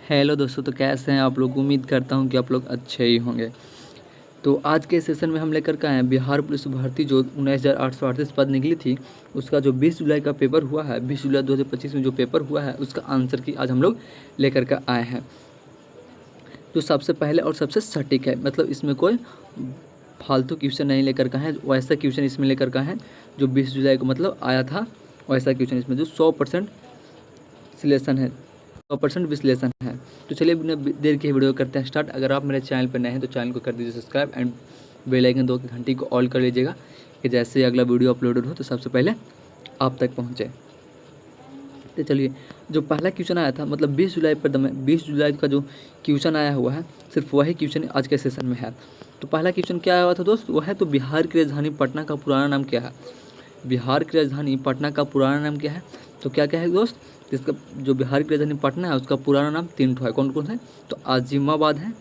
Hello दोस्तों, तो कैसे हैं आप लोग। उम्मीद करता हूं कि आप लोग अच्छे ही होंगे। तो आज के सेशन में हम लेकर के आए हैं बिहार पुलिस भर्ती जो 19,838 पद निकली थी, उसका जो 20 जुलाई का पेपर हुआ है, 20 जुलाई 2025 में जो पेपर हुआ है उसका आंसर की आज हम लोग लेकर के आए हैं। जो सबसे पहले और सबसे सटीक है, मतलब इसमें कोई फालतू क्वेश्चन नहीं लेकर का है, वैसा क्वेश्चन इसमें लेकर का है जो 20 जुलाई को मतलब आया था, वैसा क्वेश्चन इसमें जो 100% सिलेक्शन है, 100% विश्लेषण है। तो चलिए बिना देर के वीडियो करते हैं स्टार्ट। अगर आप मेरे चैनल पर नए हैं तो चैनल को कर दीजिए सब्सक्राइब एंड बेल आइकन दो की घंटी को ऑल कर लीजिएगा कि जैसे ही अगला वीडियो अपलोडेड हो तो सबसे पहले आप तक पहुँचे। तो चलिए, जो पहला क्वेश्चन आया था मतलब 20 जुलाई पर 20 जुलाई का जो क्वेश्चन आया हुआ है, सिर्फ वही क्वेश्चन आज के सेशन में है। तो पहला क्वेश्चन क्या आया हुआ था दोस्त, वह है तो बिहार की राजधानी पटना का पुराना नाम क्या है। बिहार की राजधानी पटना का पुराना नाम क्या है। तो क्या क्या है दोस्त, इसका जो बिहार की राजधानी पटना है उसका पुराना नाम 3 ठो है। कौन कौन है, तो आजिमाबाद है,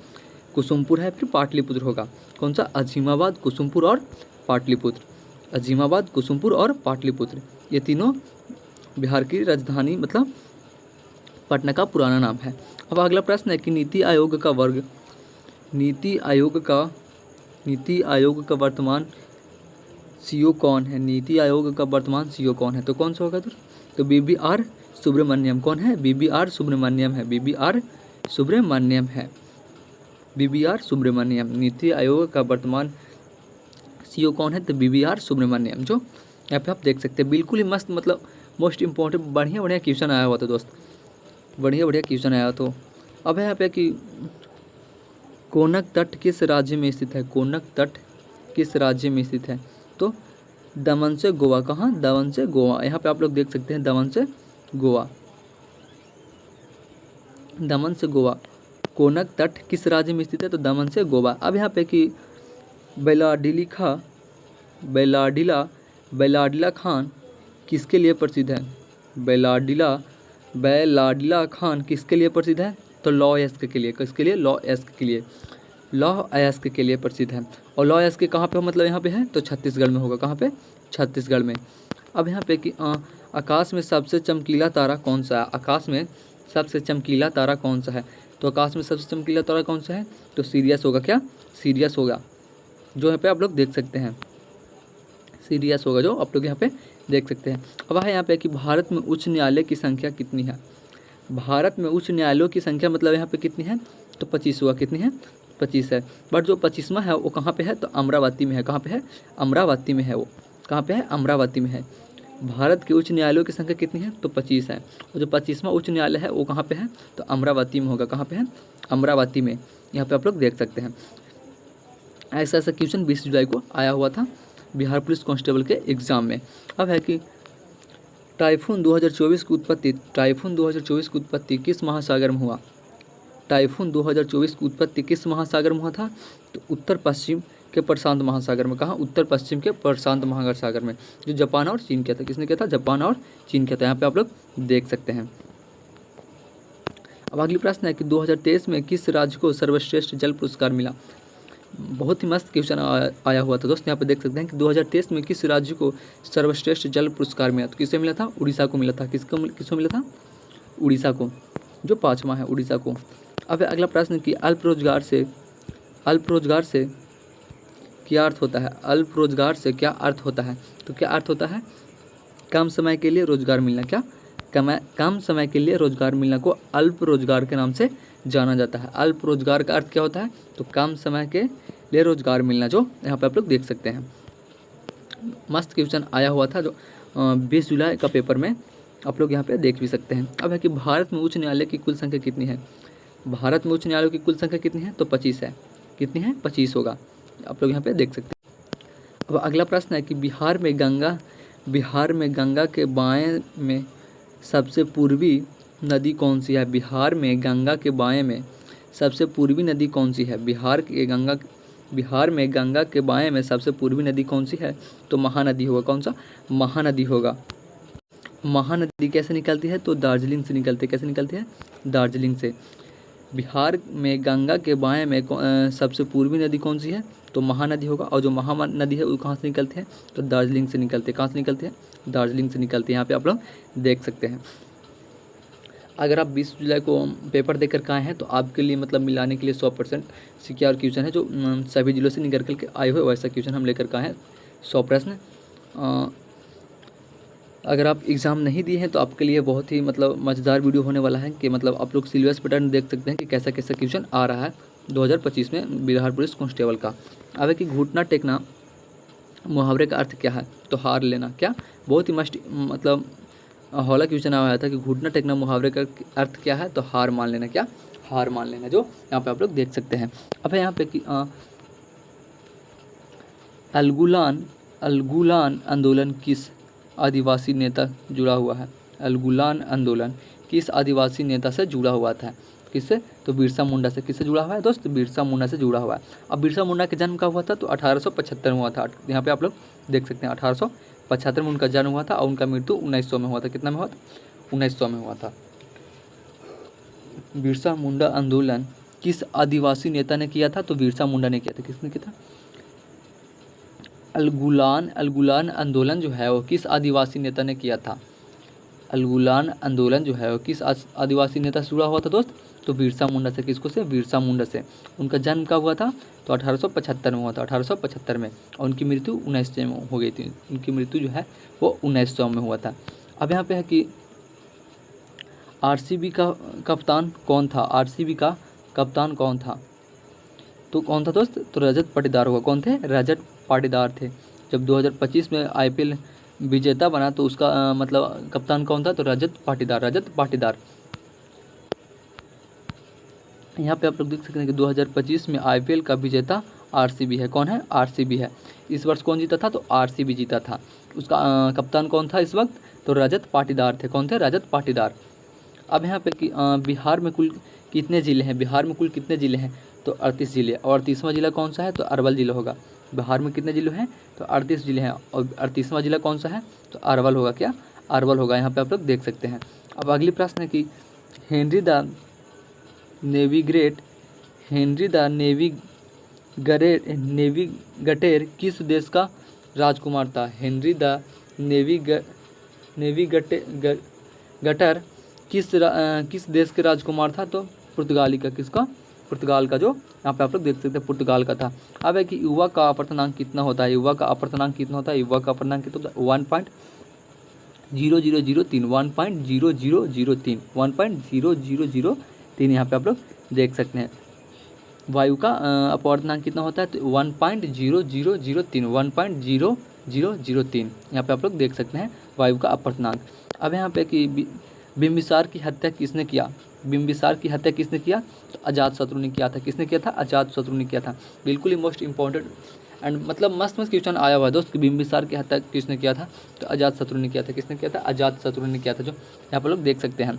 कुसुमपुर है, फिर पाटलिपुत्र होगा। कौन सा, अजीमाबाद, कुसुमपुर और पाटलिपुत्र। अजीमाबाद, कुसुमपुर और पाटलिपुत्र, ये तीनों बिहार की राजधानी मतलब पटना का पुराना नाम है। अब अगला प्रश्न है कि नीति आयोग का वर्ग, नीति आयोग का वर्तमान सीईओ कौन है। नीति आयोग का वर्तमान सीईओ कौन है, तो कौन सा होगा तो BBR सुब्रमण्यम। कौन है, BBR सुब्रमण्यम है, BBR सुब्रमण्यम है, BBR सुब्रमण्यम। नीति आयोग का वर्तमान सीईओ कौन है, तो BBR सुब्रमण्यम। जो यहाँ पे आप देख सकते हैं, बिल्कुल ही मस्त, मतलब मोस्ट इंपॉर्टेंट बढ़िया बढ़िया क्वेश्चन आया हुआ था दोस्त, बढ़िया बढ़िया क्वेश्चन आया। तो अब है यहाँ पे कि कोनक तट किस राज्य में स्थित है। कोनक तट किस राज्य में स्थित है, तो दमन से गोवा। कहाँ, दमन से गोवा। यहाँ पे आप लोग देख सकते हैं दमन से गोवा, दमन से गोवा। कोनक तट किस राज्य में स्थित है, तो दमन से गोवा। अब यहाँ पे कि बैलाडिला खान किसके लिए प्रसिद्ध है। बैलाडिला खान किसके लिए प्रसिद्ध है, तो लौ एस्क के लिए। किसके लिए, लौ एस्क के लिए, लौ एस्क के लिए प्रसिद्ध है। और लौ एस्क कहाँ पे हो, मतलब यहाँ पे है तो छत्तीसगढ़ में होगा। कहाँ पे, छत्तीसगढ़ में। अब यहाँ पे कि आकाश में सबसे चमकीला तारा कौन सा है। आकाश में सबसे चमकीला तारा कौन सा है, तो आकाश में सबसे चमकीला तारा कौन सा है, तो सीरियस होगा। क्या, सीरियस होगा, जो यहाँ पे आप लोग देख सकते हैं, सीरियस होगा, जो आप लोग यहाँ पे देख सकते हैं। अब है यहाँ पे कि भारत में उच्च न्यायालय की संख्या कितनी है। भारत में उच्च न्यायालयों की संख्या मतलब यहाँ पे कितनी है, तो 25 हुआ। कितनी है, 25 है। बट जो 25वां है वो कहाँ पे है, तो अमरावती में है। कहाँ पे है, अमरावती में है। वो कहाँ पे है, अमरावती में है। भारत के उच्च न्यायालयों की संख्या कितनी है, तो 25 है। और जो 25वां उच्च न्यायालय है वो कहाँ पे है, तो अमरावती में होगा। कहाँ पे है, अमरावती में। यहाँ पे आप लोग देख सकते हैं। ऐसा ऐसा क्वेश्चन 20 जुलाई को आया हुआ था बिहार पुलिस कांस्टेबल के एग्जाम में। अब है कि टाइफून 2024 की उत्पत्ति किस महासागर में हुआ। टाइफून 2024 की उत्पत्ति किस महासागर में हुआ था, तो उत्तर पश्चिम के प्रशांत महासागर में। कहाँ, उत्तर पश्चिम के प्रशांत महासागर में, जो जापान और चीन किया था। किसने किया था, जापान और चीन किया था। यहाँ पे आप लोग देख सकते हैं। अब अगली प्रश्न है कि 2023 में किस राज्य को सर्वश्रेष्ठ जल पुरस्कार मिला। बहुत ही मस्त क्वेश्चन आया हुआ था दोस्त। यहाँ पे देख सकते हैं कि 2023 में किस राज्य को सर्वश्रेष्ठ जल पुरस्कार मिला, तो किसे मिला था, उड़ीसा को मिला था। किसको मिला था, उड़ीसा को, जो 5वां है, उड़ीसा को। अब अगला प्रश्न कि अल्प रोजगार से क्या अर्थ होता है। अल्प रोजगार से क्या अर्थ होता है, तो क्या अर्थ होता है, कम समय के लिए रोजगार मिलना। क्या, कम समय के लिए रोजगार मिलना को अल्प रोजगार के नाम से जाना जाता है। अल्प रोजगार का अर्थ क्या होता है, तो कम समय के लिए रोजगार मिलना, जो यहाँ पे आप लोग देख सकते हैं। मस्त क्वेश्चन आया हुआ था जो 20 जुलाई का पेपर में, आप लोग यहाँ पे देख भी सकते हैं। अब है कि भारत में उच्च न्यायालय की कुल संख्या कितनी है। भारत में उच्च न्यायालयों की कुल संख्या कितनी है, तो 25 है। कितनी है, 25 होगा, आप लोग यहाँ पे देख सकते हैं। अब अगला प्रश्न है कि बिहार में गंगा के बाएं में सबसे पूर्वी नदी कौन सी है। बिहार में गंगा के बाएं में सबसे पूर्वी नदी कौन सी है। बिहार में गंगा के बाएं में सबसे पूर्वी नदी कौन सी है, तो महानदी होगा। कौन सा, महानदी होगा। महानदी कैसे निकलती है, तो दार्जिलिंग से निकलती है। कैसे निकलती है, दार्जिलिंग से। बिहार में गंगा के बाएं में सबसे पूर्वी नदी कौन सी है, तो महानदी होगा। और जो महानदी है वो कहाँ से निकलती है, तो दार्जिलिंग से निकलती है। कहाँ से निकलती है, दार्जिलिंग से निकलती है। यहाँ पे आप लोग देख सकते हैं। अगर आप 20 जुलाई को पेपर देकर के आए हैं तो आपके लिए मतलब मिलाने के लिए 100% सिक्योर क्वेश्चन है, जो सभी जिलों से निकल के आए हुए वैसा क्वेश्चन हम लेकर के आए हैं, 100 प्रश्न। अगर आप एग्ज़ाम नहीं दिए हैं तो आपके लिए बहुत ही मतलब मज़ेदार वीडियो होने वाला है कि मतलब आप लोग सिलेबस पैटर्न देख सकते हैं कि कैसा कैसा क्वेश्चन आ रहा है 2025 में बिहार पुलिस कांस्टेबल का। अब है कि घुटना टेकना मुहावरे का अर्थ क्या है, तो हार लेना। क्या, बहुत ही मस्ट मतलब हौला क्वेश्चन आया था कि घुटना टेकना मुहावरे का अर्थ क्या है, तो हार मान लेना। क्या, हार मान लेना, जो यहाँ पे आप लोग देख सकते हैं। अब है यहाँ पे कि अलगुलान आंदोलन किस आदिवासी नेता जुड़ा हुआ है। अलगुलान आंदोलन किस आदिवासी नेता से जुड़ा हुआ था, किससे, तो बिरसा मुंडा से। किससे जुड़ा हुआ है दोस्त, बिरसा मुंडा से जुड़ा हुआ है। अब बिरसा मुंडा का जन्म कब हुआ था, तो 1875 में हुआ था। यहाँ पे आप लोग देख सकते हैं 1875 में उनका जन्म हुआ था और उनका मृत्यु 1900 में हुआ था। कितना में हुआ था, 1900 में हुआ था। बिरसा मुंडा आंदोलन किस आदिवासी नेता ने किया था, तो बिरसा मुंडा ने किया था। किसने किया था, अलगुलान आंदोलन जो है वो किस आदिवासी नेता ने किया था। अलगुलान आंदोलन जो है वो किस आदिवासी नेता से जुड़ा हुआ था दोस्त, तो बिरसा मुंडा से। किसको से, बिरसा मुंडा से। उनका जन्म कब हुआ था, तो 1875 में हुआ था, 1875 में। और उनकी मृत्यु 1900 में हो गई थी। उनकी मृत्यु जो है वो 1900 में हुआ था। अब यहाँ पे है कि आरसीबी का कप्तान कौन था, आरसीबी का कप्तान कौन था, तो कौन था दोस्त, तो रजत पाटीदार होगा। कौन थे, रजत पाटीदार थे। जब 2025 में आईपीएल विजेता बना तो उसका मतलब कप्तान कौन था, तो रजत पाटीदार, रजत पाटीदार। यहाँ पे आप लोग देख सकते हैं कि 2025 में आईपीएल का विजेता आरसीबी है। कौन है, आरसीबी है। इस वर्ष कौन जीता था, तो आरसीबी जीता था। उसका कप्तान कौन था इस वक्त, तो रजत पाटीदार थे। कौन थे, रजत पाटीदार। अब यहाँ पे कि बिहार में कुल कितने ज़िले हैं, बिहार में कुल कितने ज़िले हैं, तो 38 ज़िले। और 38वां ज़िला कौन सा है, तो अरवल ज़िला होगा। बिहार में कितने ज़िले हैं, तो 38 ज़िले हैं। और 38वां ज़िला कौन सा है, तो अरवल होगा। क्या, अरवल होगा। यहाँ पे आप लोग देख सकते हैं। अब अगली प्रश्न है कि हेनरी द नेविगेटर किस देश का राजकुमार था। हेनरी द नेविगेटर किस देश के राजकुमार था, तो पुर्तगाली का। किसका, पुर्तगाल का, जो यहाँ पे आप लोग देख सकते हैं पुर्तगाल का था। अब है कि युवा का अपर्तनांक कितना होता है, युवा का अपर्तनांक कितना होता है, युवा का अपर्तनांक कितना होता है, 1.0003, 1.0003, 1.0003 यहाँ पे आप लोग देख सकते हैं। वायु का अपवर्तनांक कितना होता है, तो 1.0003, 1.0003 यहाँ पे आप लोग देख सकते हैं वायु का अपवर्तनांक। अब यहाँ पे कि बिंबिसार की हत्या किसने किया, बिंबिसार की हत्या किसने किया, तो अजातशत्रु ने किया था। किसने किया था, अजातशत्रु ने किया था। बिल्कुल ही मोस्ट इंपॉर्टेंट एंड मतलब मस्त क्वेश्चन आया हुआ है दोस्त कि बिंबिसार की हत्या किसने किया था, तो अजातशत्रु ने किया था। किसने किया था, अजातशत्रु ने किया था, जो यहाँ पर लोग देख सकते हैं।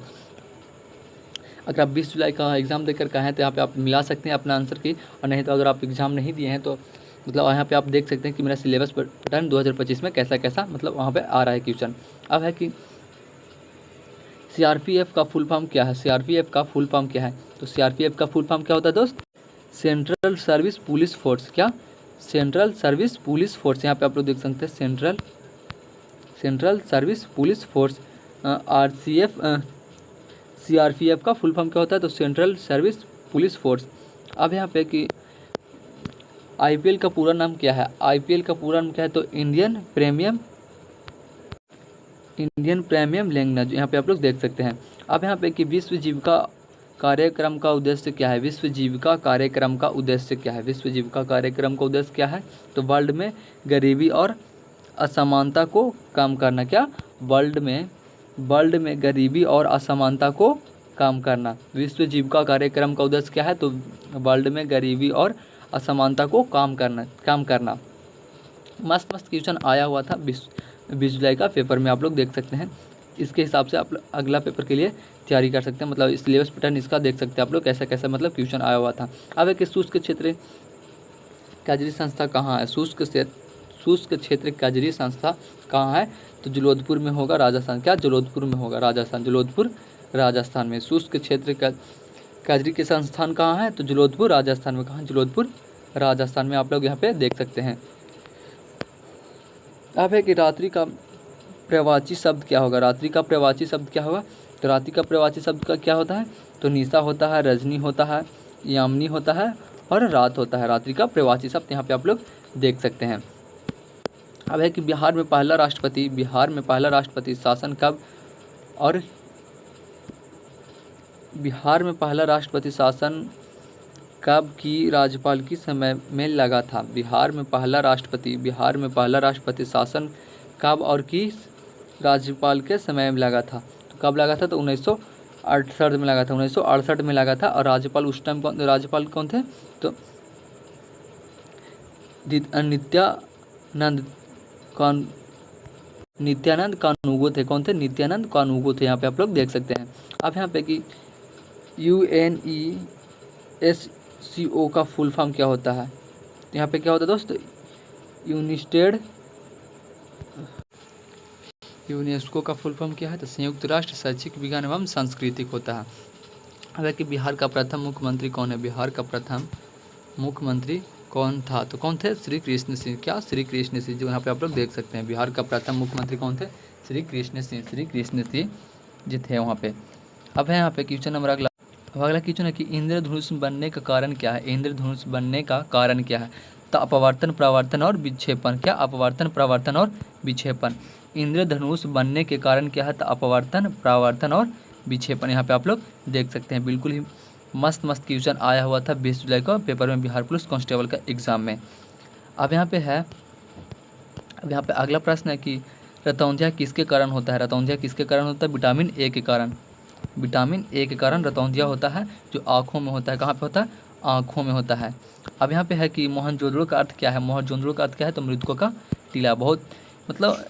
अगर आप 20 जुलाई का एग्ज़ाम देकर के हैं तो यहाँ पे आप मिला सकते हैं अपना आंसर की, और नहीं तो अगर आप एग्ज़ाम नहीं दिए हैं तो मतलब यहाँ पे आप देख सकते हैं कि मेरा सिलेबस पैटर्न 2025 में कैसा कैसा मतलब वहाँ पे आ रहा है क्वेश्चन। अब है कि सीआरपीएफ का फुल फॉर्म क्या है, सीआरपीएफ का फुल फॉर्म क्या है, तो सीआरपीएफ का फुल फॉर्म क्या होता है दोस्त, सेंट्रल सर्विस पुलिस फोर्स। क्या, सेंट्रल सर्विस पुलिस फोर्स। यहाँ पे आप लोग देख सकते हैं central service police force. CRPF का फुल फॉर्म क्या होता है, तो सेंट्रल सर्विस पुलिस फोर्स। अब यहाँ पे कि आईपीएल का पूरा नाम क्या है, आईपीएल का पूरा नाम क्या है, तो इंडियन प्रीमियम लीग। यहाँ पे आप लोग देख सकते हैं। अब यहाँ पे कि विश्व जीविका कार्यक्रम का उद्देश्य क्या है, विश्व जीविका कार्यक्रम का उद्देश्य क्या है, विश्व जीविका कार्यक्रम का उद्देश्य क्या है, तो वर्ल्ड में गरीबी और असमानता को कम करना। क्या, वर्ल्ड में गरीबी और असमानता को कम करना। विश्व जीविका कार्यक्रम का उद्देश्य क्या है, तो वर्ल्ड में गरीबी और असमानता को कम करना। मस्त क्वेश्चन आया हुआ था 20 जुलाई का पेपर में, आप लोग देख सकते हैं। इसके हिसाब से आप अगला पेपर के लिए तैयारी कर सकते हैं, मतलब सिलेबस पैटर्न इसका देख सकते हैं आप लोग कैसा कैसा मतलब क्वेश्चन आया हुआ था। अब एक शुष्क क्षेत्र कैजरी संस्था कहाँ है, शुष्क क्षेत्र कैजरी संस्था कहाँ है, तो जलोधपुर में होगा, राजस्थान। क्या, जलोधपुर में होगा, राजस्थान, जलोधपुर राजस्थान में। शुष्क क्षेत्र कैजरी के संस्थान कहाँ है, तो जलोधपुर राजस्थान में। कहाँ, जलोधपुर राजस्थान में, आप लोग यहाँ पे देख सकते हैं। अब है कि रात्रि का प्रवाची शब्द क्या होगा, रात्रि का प्रवाची शब्द क्या होगा, तो रात्रि का प्रवाची शब्द का क्या होता है, तो निशा होता है, रजनी होता है, यामिनी होता है और रात होता है। रात्रि का प्रवाची शब्द यहाँ पे आप लोग देख सकते हैं। अब है कि बिहार में पहला राष्ट्रपति शासन कब और बिहार में पहला राष्ट्रपति शासन कब की राज्यपाल की समय में लगा था। बिहार में पहला राष्ट्रपति शासन कब और किस राज्यपाल के समय में लगा था। तो कब लगा था, तो 1968 में लगा था, 1968 में लगा था। और राज्यपाल उस टाइम राज्यपाल कौन थे, तो नित्यानंद कानूगो थे। कौन थे, नित्यानंद कानूगो थे। यहाँ पे आप लोग देख सकते हैं। अब यहाँ पे कि UNESCO का फुल फॉर्म क्या होता है, यहाँ पे क्या होता है दोस्त, यूनेस्को का फुल फॉर्म क्या है, तो संयुक्त राष्ट्र शैक्षिक विज्ञान एवं सांस्कृतिक होता है। अब है कि बिहार का प्रथम मुख्यमंत्री कौन है, बिहार का प्रथम मुख्यमंत्री कौन था, तो कौन थे, श्री कृष्ण सिंह। क्या, श्री कृष्ण सिंह, जो यहाँ पे आप लोग देख सकते हैं। बिहार का प्रथम मुख्यमंत्री कौन थे, श्री कृष्ण सिंह जी थे वहाँ पे। अब है यहाँ पे क्वेश्चन नंबर अगला क्वेश्चन है कि इंद्रधनुष बनने का कारण क्या है। इंद्रधनुष बनने का कारण क्या है, तो अपवर्तन, प्रवर्तन और विक्षेपण। क्या, अपवर्तन, प्रवर्तन और विक्षेपण। इंद्रधनुष बनने के कारण क्या है, तो अपवर्तन, प्रवर्तन और विक्षेपण। यहाँ पे आप लोग देख सकते हैं। बिल्कुल ही मस्त क्वेश्चन आया हुआ था 20 जुलाई को पेपर में, बिहार पुलिस कांस्टेबल का एग्जाम में। अब यहाँ पे अगला प्रश्न है कि रतौंधिया किसके कारण होता है। रतौंधिया किसके कारण होता है, विटामिन ए के कारण। विटामिन ए के कारण रतौंधिया होता है, जो आँखों में होता है। कहाँ पे होता है, आँखों में होता है। अब यहाँ पे है कि मोहनजोदड़ो का अर्थ क्या है। मोहनजोदड़ो का अर्थ क्या है, तो मृतकों का टीला। बहुत मतलब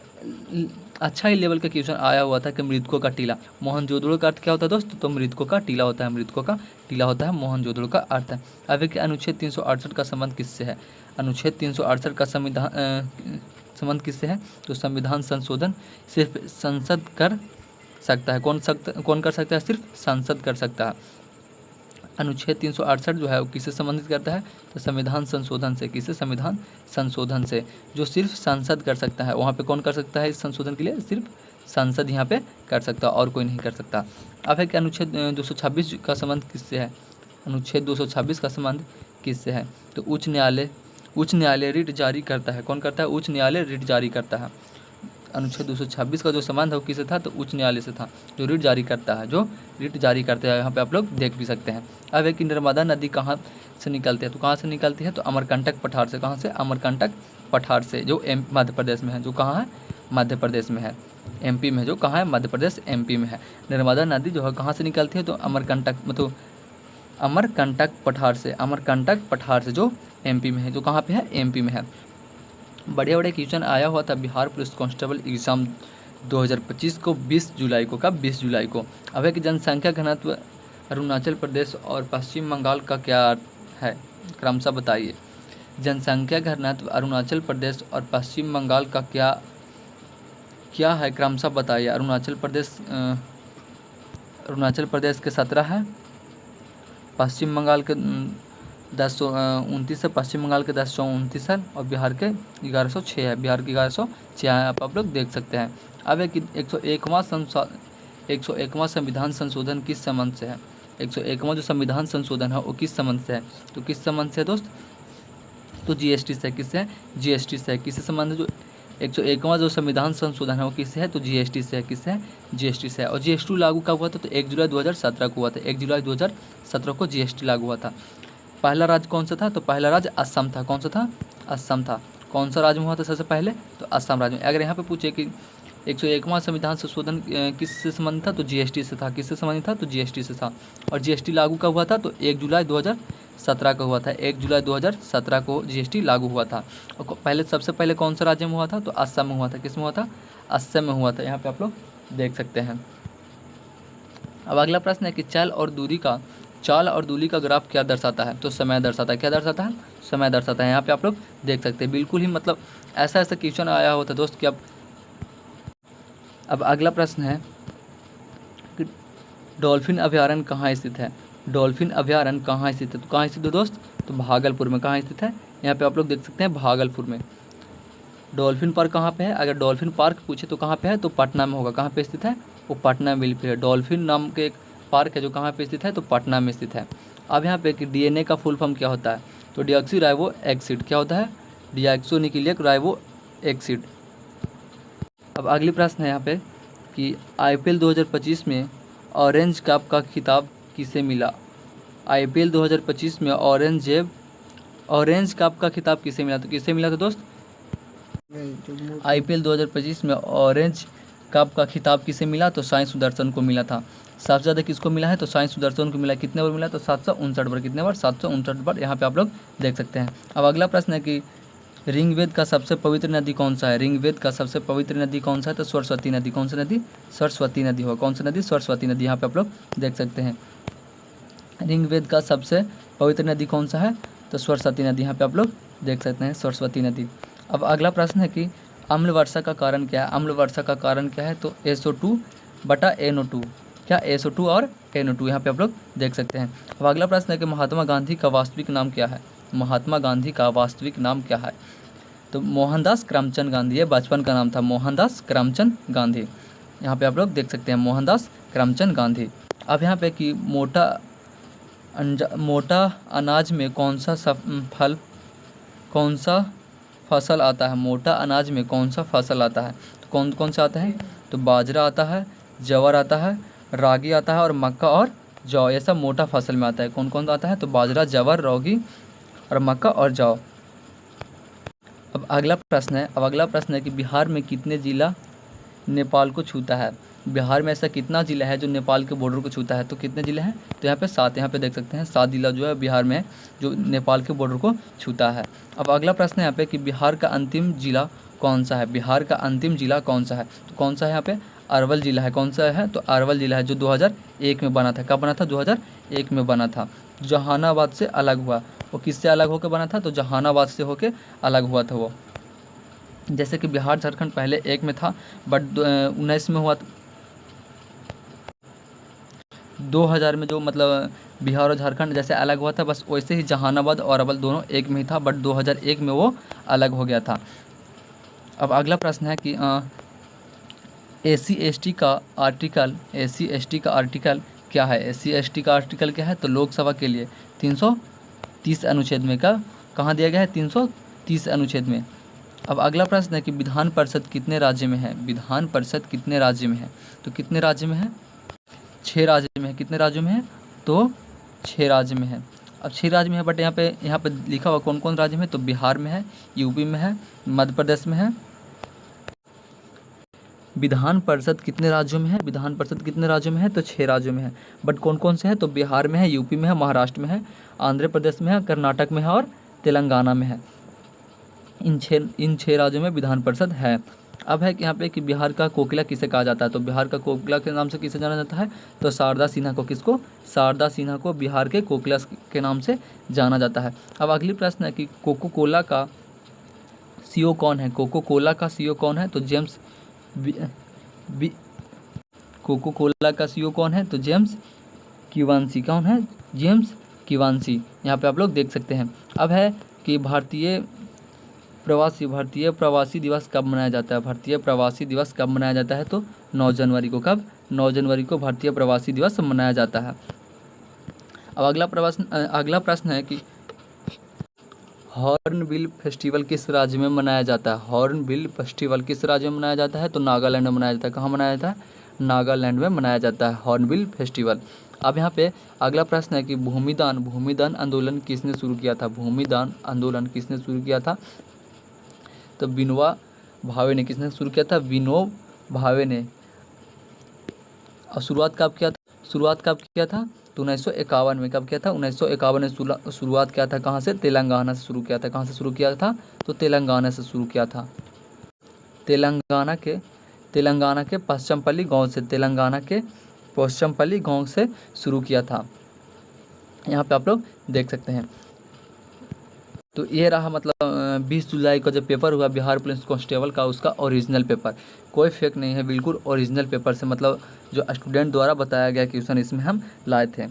अच्छा ही लेवल का क्वेश्चन आया हुआ था कि मृतकों का टीला। मोहनजोदड़ो का अर्थ क्या होता है दोस्त, तो मृतकों का टीला होता है। मृतकों का टीला होता है मोहनजोदड़ो का अर्थ है। अब है कि अनुच्छेद 368 का संबंध किससे है। अनुच्छेद 368 का संबंध किससे है, तो संविधान संशोधन सिर्फ संसद कर सकता है। कौन कर सकता है, सिर्फ संसद कर सकता है। अनुच्छेद 368 जो है वो किससे संबंधित करता है, तो संविधान संशोधन से। किससे, संविधान संशोधन से, जो सिर्फ संसद कर सकता है। वहाँ पे कौन कर सकता है इस संशोधन के लिए, सिर्फ संसद यहाँ पे कर सकता है और कोई नहीं कर सकता। अब है कि अनुच्छेद 226 का संबंध किससे है। अनुच्छेद 226 का संबंध किससे है, तो उच्च न्यायालय रिट जारी करता है। कौन करता है, उच्च न्यायालय रिट जारी करता है। अनुच्छेद 226 का जो संबंध है वो किससे था, तो उच्च न्यायालय से था, जो रिट जारी करता है, यहाँ पे आप लोग देख भी सकते हैं। अब है कि नर्मदा नदी कहाँ से निकलती है, तो कहाँ से निकलती है, तो अमरकंटक पठार से। कहाँ से, अमरकंटक पठार से, जो मध्य प्रदेश में है। जो कहाँ है, मध्य प्रदेश में है, MP में है। जो कहाँ है, मध्य प्रदेश MP में है। नर्मदा नदी जो है कहाँ से निकलती है, तो अमरकंटक पठार से। अमरकंटक पठार से, जो MP में है। जो कहाँ पे है, MP में है। बड़े क्वेश्चन आया हुआ था बिहार पुलिस कांस्टेबल एग्ज़ाम 2025 को 20 जुलाई को। कब, 20 जुलाई को। अब है कि जनसंख्या घनत्व अरुणाचल प्रदेश और पश्चिम बंगाल का क्या है, क्रमशः बताइए। जनसंख्या घनत्व अरुणाचल प्रदेश और पश्चिम बंगाल का क्या है, क्रमशः बताइए। अरुणाचल प्रदेश के 17 है, पश्चिम बंगाल के 1029 है, पश्चिम बंगाल के 1029 है और बिहार के 1106 है। बिहार के 1106 है, आप लोग देख सकते हैं। अब है कि 101वां संविधान संशोधन किस संबंध से है। 101वां जो संविधान संशोधन है वो किस संबंध से है, तो किस संबंध से है दोस्त, तो GST से। किससे है, GST से। किससे संबंध है, जो 101वां जो संविधान संशोधन है वो किससे है, तो GST से है। किससे है, GST से है। और GST लागू कब हुआ था, तो 1 जुलाई 2017 को हुआ था। 1 जुलाई 2017 को GST लागू हुआ था। पहला राज्य कौन सा था, तो पहला राज्य असम था। कौन सा था, असम था। कौन सा राज्य में हुआ था सबसे पहले, तो असम राज्य में। अगर यहाँ पे पूछे कि 101वां संविधान संशोधन किससे संबंधित था, तो GST से था। किससे संबंधित था, तो GST से था। और GST लागू कब हुआ था, तो 1 जुलाई 2017 को हुआ था। 1 जुलाई 2017 को GST लागू हुआ था। और सबसे पहले कौन सा राज्य में हुआ था, तो असम में हुआ था। किस में हुआ था, असम में हुआ था। यहाँ पे आप लोग देख सकते हैं। अब अगला प्रश्न है कि चाल और दूरी का ग्राफ क्या दर्शाता है, तो समय दर्शाता है। क्या दर्शाता है, समय दर्शाता है। यहाँ पे आप लोग देख सकते हैं। बिल्कुल ही मतलब ऐसा क्वेश्चन आया होता है दोस्त कि अब अगला प्रश्न है कि डॉल्फिन अभयारण्य कहाँ स्थित है। डॉल्फिन अभयारण्य कहाँ स्थित है, तो कहाँ स्थित है दोस्त, तो भागलपुर में। कहाँ स्थित है, यहाँ पे आप लोग देख सकते हैं, भागलपुर में। डॉल्फिन पार्क कहाँ पे है, अगर डॉल्फिन पार्क पूछे तो कहाँ पे है, तो पटना में होगा। कहाँ पे स्थित है, वो पटना में भी है। डॉल्फिन नाम के एक पार्क है जो कहाँ पे स्थित है, तो पटना में स्थित है। अब यहाँ पे कि डीएनए का फुल फॉर्म क्या होता है, तो डीऑक्सी राइबो एसिड क्या होता है, डीऑक्सो न्यूक्लिक राइबो एसिड। अब अगली प्रश्न है यहाँ पे कि आईपीएल 2025 में ऑरेंज कप का खिताब किसे मिला। आईपीएल 2025 में ऑरेंज कप का खिताब किसे मिला, तो किसे मिला था दोस्त, आईपीएल 2025 में ऑरेंज कप का खिताब किसे मिला, तो साई सुदर्शन को मिला था। सबसे ज़्यादा किसको मिला है, तो साई सुदर्शन को मिला। कितने बार मिला, तो 759 बार। कितने बार, 759 बार। यहाँ पे आप लोग देख सकते हैं। अब अगला प्रश्न है कि ऋग्वेद का सबसे पवित्र नदी कौन सा है। ऋग्वेद का सबसे पवित्र नदी कौन सा है, तो सरस्वती नदी। कौन सी नदी, सरस्वती नदी होगा। कौन सी नदी, सरस्वती नदी। यहाँ पे आप लोग देख सकते हैं ऋग्वेद का सबसे पवित्र नदी कौन सा है, तो सरस्वती नदी। यहाँ पे आप लोग देख सकते हैं सरस्वती नदी। अब अगला प्रश्न है कि अम्ल वर्षा का कारण क्या है। अम्ल वर्षा का कारण क्या है, तो SO2 बटा NO2। क्या, SO2 और NO2। यहाँ पे आप लोग देख सकते हैं। अब अगला प्रश्न है कि महात्मा गांधी का वास्तविक नाम क्या है। महात्मा गांधी का वास्तविक नाम क्या है, तो मोहनदास करमचंद गांधी। ये बचपन का नाम था, मोहनदास करमचंद गांधी। यहाँ पे आप लोग देख सकते हैं मोहनदास करमचंद गांधी। अब यहाँ पे कि मोटा अनाज में कौन सा फसल आता है। मोटा अनाज में कौन सा फसल आता है, तो कौन कौन सा आता है, तो बाजरा आता है, ज्वार आता है, रागी आता है और मक्का और जौ। ये सब मोटा फसल में आता है। कौन कौन आता है, तो बाजरा, ज्वार, रागी और मक्का और जौ। अब अगला प्रश्न है कि बिहार में कितने जिला नेपाल को छूता है। बिहार में ऐसा कितना ज़िला है जो नेपाल के बॉर्डर को छूता है, तो कितने ज़िले हैं, तो यहाँ पे 7। यहाँ पे देख सकते हैं 7 जिला जो है बिहार में जो नेपाल के बॉर्डर को छूता है। अब अगला प्रश्न है यहाँ पे कि बिहार का अंतिम जिला कौन सा है। बिहार का अंतिम जिला कौन सा है, तो कौन सा है, यहाँ पे अरवल जिला है। कौन सा है, तो अरवल जिला है, जो 2001 में बना था। कब बना था, 2001 में बना था। जहानाबाद से अलग हुआ। वो किससे अलग होकर बना था, तो जहानाबाद से होकर अलग हुआ था वो। जैसे कि बिहार झारखंड पहले एक में था, बट 19 में हुआ। 2000 में जो मतलब बिहार और झारखंड जैसे अलग हुआ था, बस वैसे ही जहानाबाद और अरवल दोनों एक में ही था, बट 2001 में वो अलग हो गया था। अब अगला प्रश्न है कि SC/ST का आर्टिकल क्या है। SC/ST का आर्टिकल क्या है, तो लोकसभा के लिए 330 अनुच्छेद में का कहाँ दिया गया है, 330 अनुच्छेद में। अब अगला प्रश्न है कि विधान परिषद कितने राज्य में है। विधान परिषद कितने राज्य में है, तो कितने राज्य में है, 6 राज्य में है। कितने राज्यों में है, तो 6 राज्य में है। अब 6 राज्य में है, बट यहाँ पे लिखा हुआ कौन कौन राज्य में है, तो बिहार में है, यूपी में है, मध्य प्रदेश में है। विधान परिषद कितने राज्यों में है, विधान परिषद कितने राज्यों में है, तो 6 राज्यों में है। बट कौन कौन से है, तो बिहार में है, यूपी में है, महाराष्ट्र में है, आंध्र प्रदेश में है, कर्नाटक में है और तेलंगाना में है। इन छः राज्यों में विधान परिषद है। अब है कि यहाँ पे कि बिहार का कोकिला किसे कहा जाता है, तो बिहार का कोकिला के नाम से किसे जाना जाता है, तो शारदा सिन्हा को। किसको, शारदा सिन्हा को बिहार के कोकिला के नाम से जाना जाता है। अब अगली प्रश्न है कि कोको कोला का CEO कौन है। कोको कोला का CEO कौन है, तो जेम्स कोको कोला का CEO कौन है, तो जेम्स क्विंसी। कौन है, जेम्स क्विंसी। यहाँ पे आप लोग देख सकते हैं। अब है कि भारतीय प्रवासी दिवस कब मनाया जाता है। भारतीय प्रवासी दिवस कब मनाया जाता है, तो 9 जनवरी को। कब, 9 जनवरी को भारतीय प्रवासी दिवस मनाया जाता है। अब अगला प्रश्न है कि हॉर्नबिल फेस्टिवल किस राज्य में मनाया जाता है। हॉर्नबिल फेस्टिवल किस राज्य में मनाया जाता है, तो नागालैंड में मनाया जाता है। कहाँ मनाया जाता है, नागालैंड में मनाया जाता है हॉर्नबिल फेस्टिवल। अब यहाँ पे अगला प्रश्न है कि भूमिदान आंदोलन किसने शुरू किया था। भूमिदान आंदोलन किसने शुरू किया था, तो विनोबा भावे ने। किसने शुरू किया था, विनोबा भावे ने। और शुरुआत कब किया था, तो 1951 में। कब किया था, 1951 में शुरुआत किया था। कहाँ से, तेलंगाना से शुरू किया था। कहाँ से शुरू किया था, तो तेलंगाना से शुरू किया था। तेलंगाना के पश्चिमपल्ली गांव से, तेलंगाना के पश्चिमपल्ली गांव से शुरू किया था। यहाँ पे आप लोग देख सकते हैं। तो ये रहा मतलब 20 जुलाई का जो पेपर हुआ बिहार पुलिस कांस्टेबल का, उसका ओरिजिनल पेपर। कोई फेक नहीं है, बिल्कुल ओरिजिनल पेपर से मतलब जो स्टूडेंट द्वारा बताया गया क्वेश्चन इसमें हम लाए थे।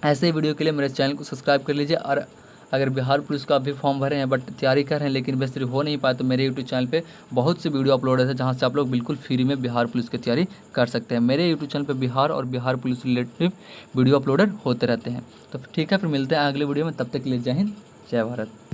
ऐसे वीडियो के लिए मेरे चैनल को सब्सक्राइब कर लीजिए और अगर बिहार पुलिस का भी फॉर्म भरे हैं बट तैयारी कर रहे हैं लेकिन बेहतरी हो नहीं पाए, तो मेरे यूट्यूब चैनल पे बहुत से वीडियो अपलोड है जहाँ से आप लोग बिल्कुल फ्री में बिहार पुलिस की तैयारी कर सकते हैं। मेरे यूट्यूब चैनल पे बिहार और Bihar police relative video uploaded होते रहते हैं। तो ठीक है, फिर मिलते हैं अगले वीडियो में, तब तक के लिए जय हिंद, जय भारत।